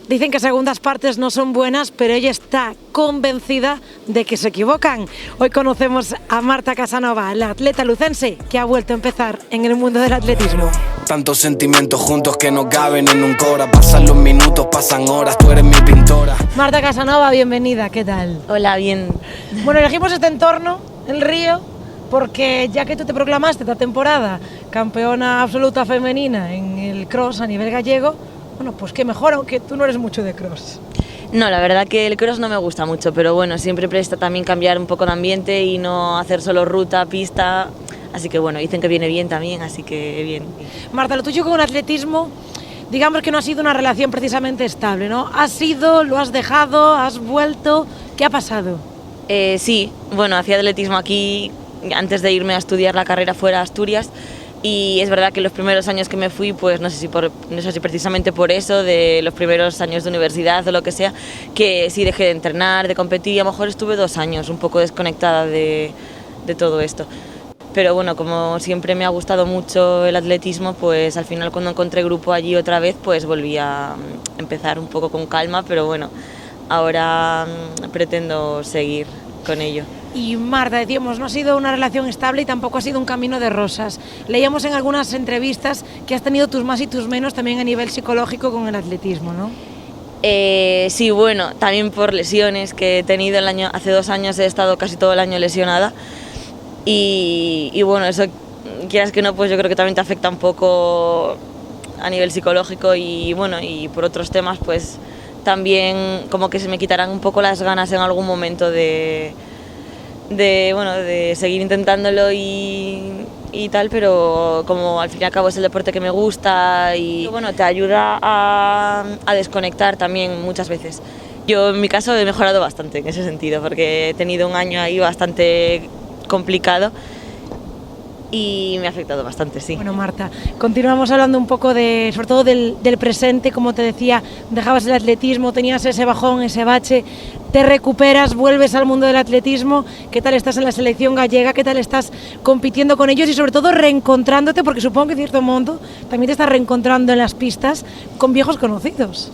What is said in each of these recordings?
Dicen que segundas partes no son buenas, pero ella está convencida de que se equivocan. Hoy conocemos a Marta Casanova, la atleta lucense que ha vuelto a empezar en el mundo del atletismo. Tantos sentimientos juntos que no caben en un cora. Pasan los minutos, pasan horas, tú eres mi pintora. Marta Casanova, bienvenida, ¿qué tal? Hola, bien. Bueno, elegimos este entorno, el río, porque ya que tú te proclamaste esta temporada campeona absoluta femenina en el cross a nivel gallego, bueno, pues qué mejor, aunque tú no eres mucho de cross. No, la verdad que el cross no me gusta mucho, pero bueno, siempre presta también cambiar un poco de ambiente y no hacer solo ruta, pista, así que bueno, dicen que viene bien también, así que bien. Marta, lo tuyo con el atletismo, digamos que no ha sido una relación precisamente estable, ¿no? ¿Has ido, lo has dejado, has vuelto? ¿Qué ha pasado? Sí, bueno, hacía atletismo aquí antes de irme a estudiar la carrera fuera a Asturias. Y es verdad que los primeros años que me fui, pues no sé si precisamente por eso, de los primeros años de universidad o lo que sea, que sí dejé de entrenar, de competir y a lo mejor estuve 2 años un poco desconectada de todo esto. Pero bueno, como siempre me ha gustado mucho el atletismo, pues al final cuando encontré grupo allí otra vez, pues volví a empezar un poco con calma, pero bueno, ahora pretendo seguir con ello. Y Marta, decíamos, no ha sido una relación estable y tampoco ha sido un camino de rosas. Leíamos en algunas entrevistas que has tenido tus más y tus menos también a nivel psicológico con el atletismo, ¿no? Sí, bueno, también por lesiones que he tenido hace 2 años he estado casi todo el año lesionada y bueno, eso quieras que no, pues yo creo que también te afecta un poco a nivel psicológico y bueno, y por otros temas pues también como que se me quitarán un poco las ganas en algún momento de seguir intentándolo y tal, pero como al fin y al cabo es el deporte que me gusta y bueno, te ayuda a desconectar también muchas veces. Yo en mi caso he mejorado bastante en ese sentido porque he tenido un año ahí bastante complicado y me ha afectado bastante, sí. Bueno, Marta, continuamos hablando un poco sobre todo del presente, como te decía, dejabas el atletismo, tenías ese bajón, ese bache, te recuperas, vuelves al mundo del atletismo, ¿qué tal estás en la selección gallega? ¿Qué tal estás compitiendo con ellos y sobre todo reencontrándote? Porque supongo que en cierto modo también te estás reencontrando en las pistas con viejos conocidos.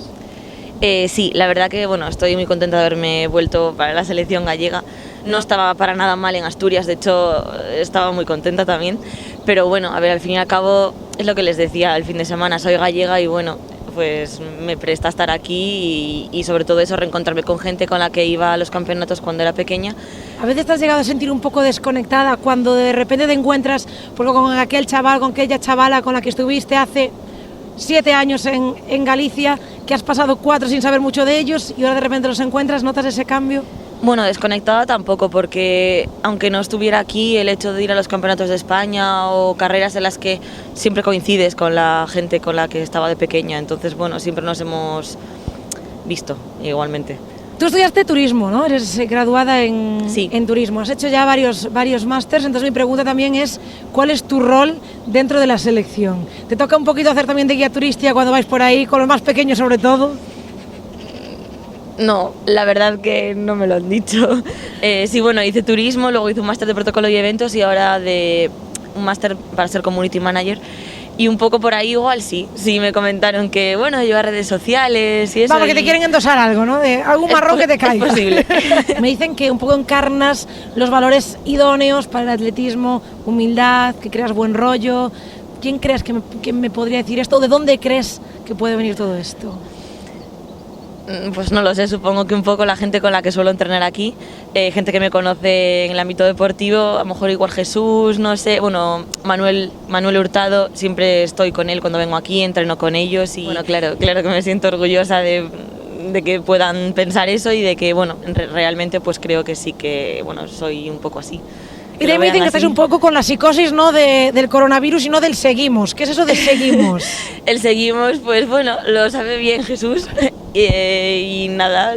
Sí, la verdad que bueno, estoy muy contenta de haberme vuelto para la selección gallega. No estaba para nada mal en Asturias, de hecho estaba muy contenta también, pero bueno, a ver, al fin y al cabo es lo que les decía el fin de semana, soy gallega y bueno, pues me presta estar aquí y sobre todo eso, reencontrarme con gente con la que iba a los campeonatos cuando era pequeña. A veces te has llegado a sentir un poco desconectada cuando de repente te encuentras con aquel chaval, con aquella chavala con la que estuviste hace 7 años en Galicia, que has pasado 4 sin saber mucho de ellos y ahora de repente los encuentras, ¿notas ese cambio? Bueno, desconectada tampoco, porque aunque no estuviera aquí, el hecho de ir a los campeonatos de España o carreras en las que siempre coincides con la gente con la que estaba de pequeña, entonces bueno, siempre nos hemos visto igualmente. Tú estudiaste turismo, ¿no? Eres graduada Sí. en turismo, has hecho ya varios másters, entonces mi pregunta también es, ¿cuál es tu rol dentro de la selección? ¿Te toca un poquito hacer también de guía turística cuando vais por ahí, con los más pequeños sobre todo? No, la verdad que no me lo han dicho. Sí, bueno, hice turismo, luego hice un máster de protocolo y eventos y ahora un máster para ser community manager. Y un poco por ahí igual sí me comentaron que, bueno, llevar redes sociales y eso. Vamos, que te quieren endosar algo, ¿no? De algún marrón que te caiga. Es posible. Me dicen que un poco encarnas los valores idóneos para el atletismo, humildad, que creas buen rollo. ¿Quién crees que me podría decir esto? ¿De dónde crees que puede venir todo esto? Pues no lo sé, supongo que un poco la gente con la que suelo entrenar aquí, gente que me conoce en el ámbito deportivo, a lo mejor igual Jesús, no sé, bueno, Manuel Hurtado, siempre estoy con él cuando vengo aquí, entreno con ellos y bueno, claro que me siento orgullosa de que puedan pensar eso y de que, bueno, realmente pues creo que sí que, bueno, soy un poco así. Y de ahí me dicen que estás un poco con la psicosis no del coronavirus, sino del seguimos. ¿Qué es eso de seguimos? El seguimos, pues bueno, lo sabe bien Jesús y nada,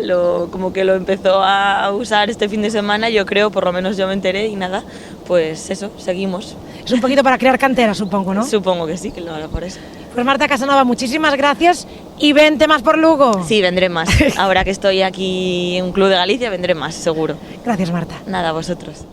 como que lo empezó a usar este fin de semana, yo creo, por lo menos yo me enteré y nada, pues eso, seguimos. Es un poquito para crear cantera, supongo, ¿no? Supongo que sí, que lo hará por eso. Pues Marta Casanova, muchísimas gracias y vente más por Lugo. Sí, vendré más. Ahora que estoy aquí en un club de Galicia, vendré más, seguro. Gracias, Marta. Nada, a vosotros.